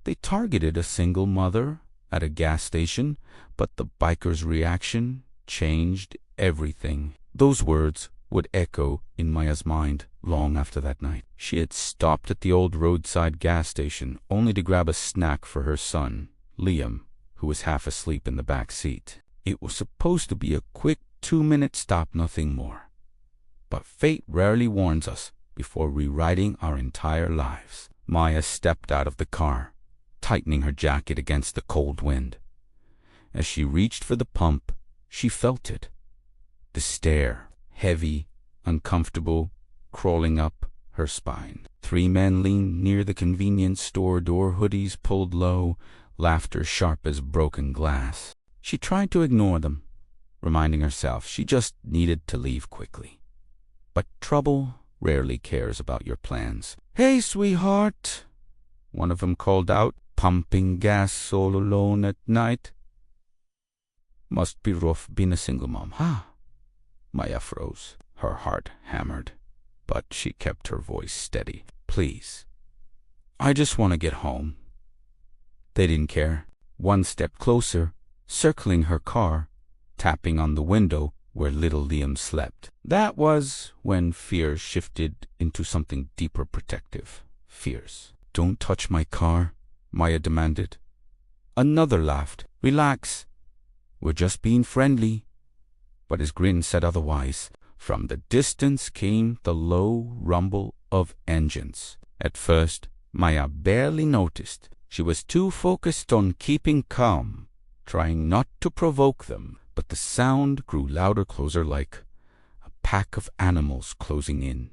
They targeted a single mother at a gas station, but the biker's reaction changed everything. Those words would echo in Maya's mind long after that night. She had stopped at the old roadside gas station only to grab a snack for her son, Liam, who was half asleep in the back seat. It was supposed to be a quick 2-minute stop, nothing more. But fate rarely warns us before rewriting our entire lives. Maya stepped out of the car, tightening her jacket against the cold wind. As she reached for the pump, she felt it. The stare, heavy, uncomfortable, crawling up her spine. 3 men leaned near the convenience store door, hoodies pulled low, laughter sharp as broken glass. She tried to ignore them, reminding herself she just needed to leave quickly. But trouble rarely cares about your plans. "Hey, sweetheart," one of them called out, "pumping gas all alone at night? Must be rough being a single mom, huh?" Maya froze. Her heart hammered, but she kept her voice steady. "Please, I just want to get home." They didn't care. One stepped closer, circling her car, tapping on the window where little Liam slept. That was when fear shifted into something deeper, protective, fierce. "Don't touch my car," Maya demanded. Another laughed. "Relax. We're just being friendly." But his grin said otherwise. From the distance came the low rumble of engines. At first, Maya barely noticed. She was too focused on keeping calm, trying not to provoke them. But the sound grew louder, closer, like a pack of animals closing in.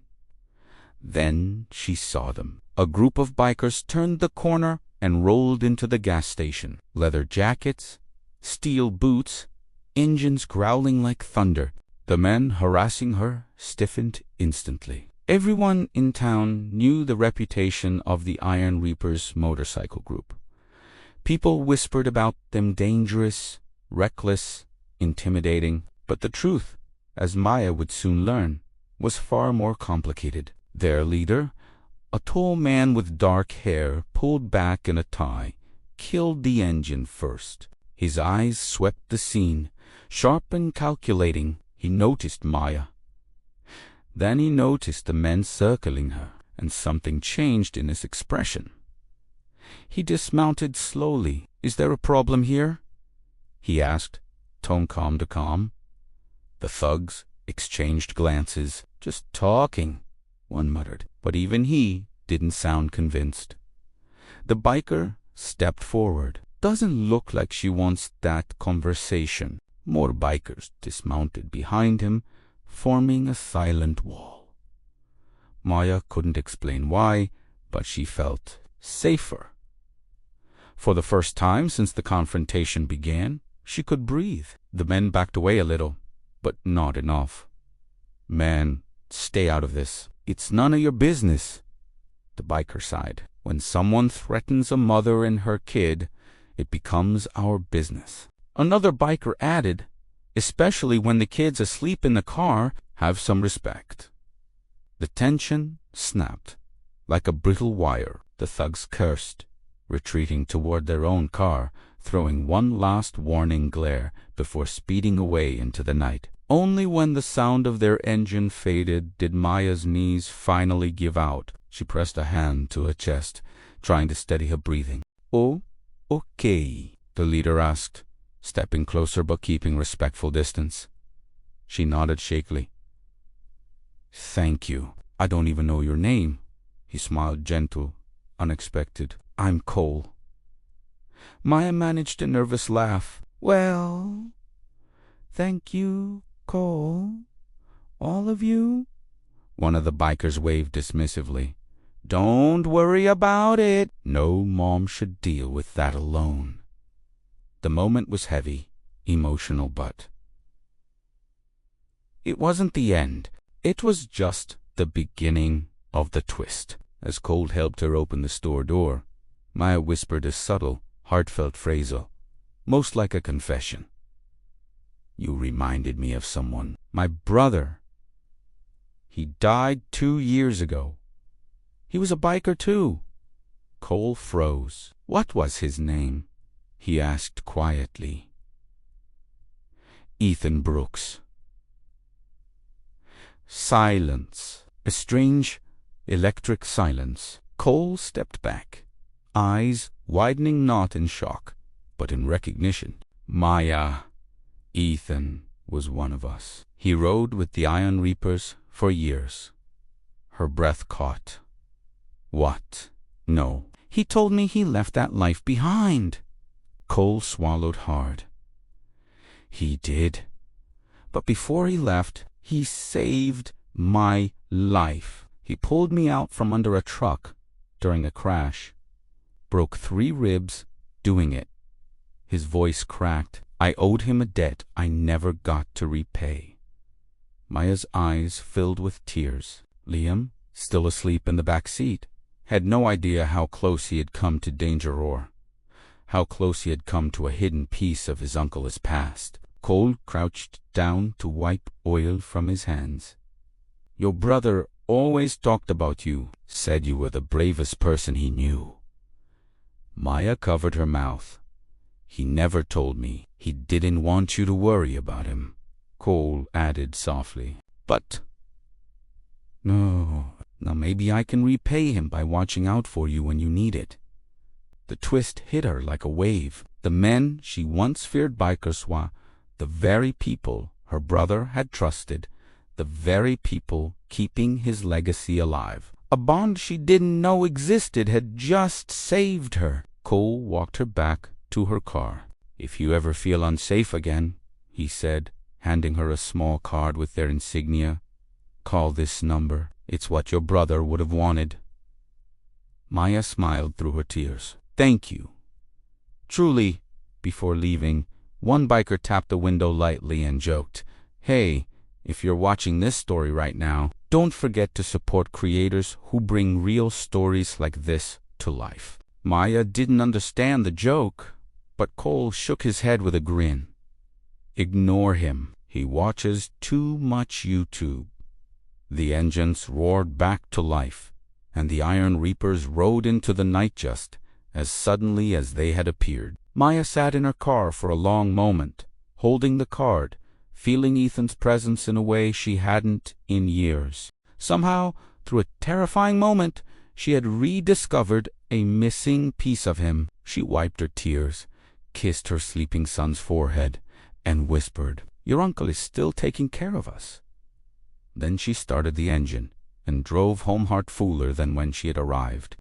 Then she saw them. A group of bikers turned the corner and rolled into the gas station. Leather jackets, steel boots, engines growling like thunder. The men harassing her stiffened instantly. Everyone in town knew the reputation of the Iron Reapers motorcycle group. People whispered about them: dangerous, reckless, intimidating. But the truth, as Maya would soon learn, was far more complicated. Their leader, a tall man with dark hair pulled back in a tie, killed the engine first. His eyes swept the scene, sharp and calculating. He noticed Maya. Then he noticed the men circling her, and something changed in his expression. He dismounted slowly. "Is there a problem here?" he asked, tone calm to calm. The thugs exchanged glances. "Just talking," one muttered, but even he didn't sound convinced. The biker stepped forward. "Doesn't look like she wants that conversation." More bikers dismounted behind him, forming a silent wall. Maya couldn't explain why, but she felt safer. For the first time since the confrontation began, she could breathe. The men backed away a little, but not enough. "Man, stay out of this. It's none of your business." The biker sighed. "When someone threatens a mother and her kid, it becomes our business." Another biker added, "Especially when the kid's asleep in the car, have some respect." The tension snapped like a brittle wire. The thugs cursed, retreating toward their own car, throwing one last warning glare before speeding away into the night. Only when the sound of their engine faded did Maya's knees finally give out. She pressed a hand to her chest, trying to steady her breathing. "Oh, okay," the leader asked, stepping closer but keeping respectful distance. She nodded shakily. "Thank you. I don't even know your name." He smiled, gentle, unexpected. "I'm Cole." Maya managed a nervous laugh. "Well, thank you, Cole. All of you?" One of the bikers waved dismissively. "Don't worry about it. No mom should deal with that alone." The moment was heavy, emotional, but it wasn't the end. It was just the beginning of the twist. As Cole helped her open the store door, Maya whispered a subtle, heartfelt phrase, most like a confession. "You reminded me of someone. My brother. He died 2 years ago. He was a biker too." Cole froze. "What was his name?" he asked quietly. "Ethan Brooks." Silence. A strange, electric silence. Cole stepped back, eyes widening not in shock, but in recognition. "Maya, Ethan was one of us. He rode with the Iron Reapers for years." Her breath caught. "What? No. He told me he left that life behind." Cole swallowed hard. "He did. But before he left, he saved my life. He pulled me out from under a truck during a crash. Broke 3 ribs doing it." His voice cracked. "I owed him a debt I never got to repay." Maya's eyes filled with tears. Liam, still asleep in the back seat, had no idea how close he had come to danger, or how close he had come to a hidden piece of his uncle's past. Cole crouched down to wipe oil from his hands. "Your brother always talked about you, said you were the bravest person he knew." Maya covered her mouth. "He never told me he didn't want you to worry about him," Cole added softly. "But no, now maybe I can repay him by watching out for you when you need it." The twist hit her like a wave. The men she once feared Bikerswa, the very people her brother had trusted, the very people keeping his legacy alive. A bond she didn't know existed had just saved her. Cole walked her back to her car. "If you ever feel unsafe again," he said, handing her a small card with their insignia, "call this number. It's what your brother would have wanted." Maya smiled through her tears. "Thank you." Truly. Before leaving, one biker tapped the window lightly and joked, "Hey, if you're watching this story right now, don't forget to support creators who bring real stories like this to life." Maya didn't understand the joke, but Cole shook his head with a grin. "Ignore him. He watches too much YouTube." The engines roared back to life, and the Iron Reapers rode into the night just as suddenly as they had appeared. Maya sat in her car for a long moment, holding the card, feeling Ethan's presence in a way she hadn't in years. Somehow, through a terrifying moment, she had rediscovered a missing piece of him. She wiped her tears, kissed her sleeping son's forehead, and whispered, "Your uncle is still taking care of us." Then she started the engine and drove home heart fuller than when she had arrived.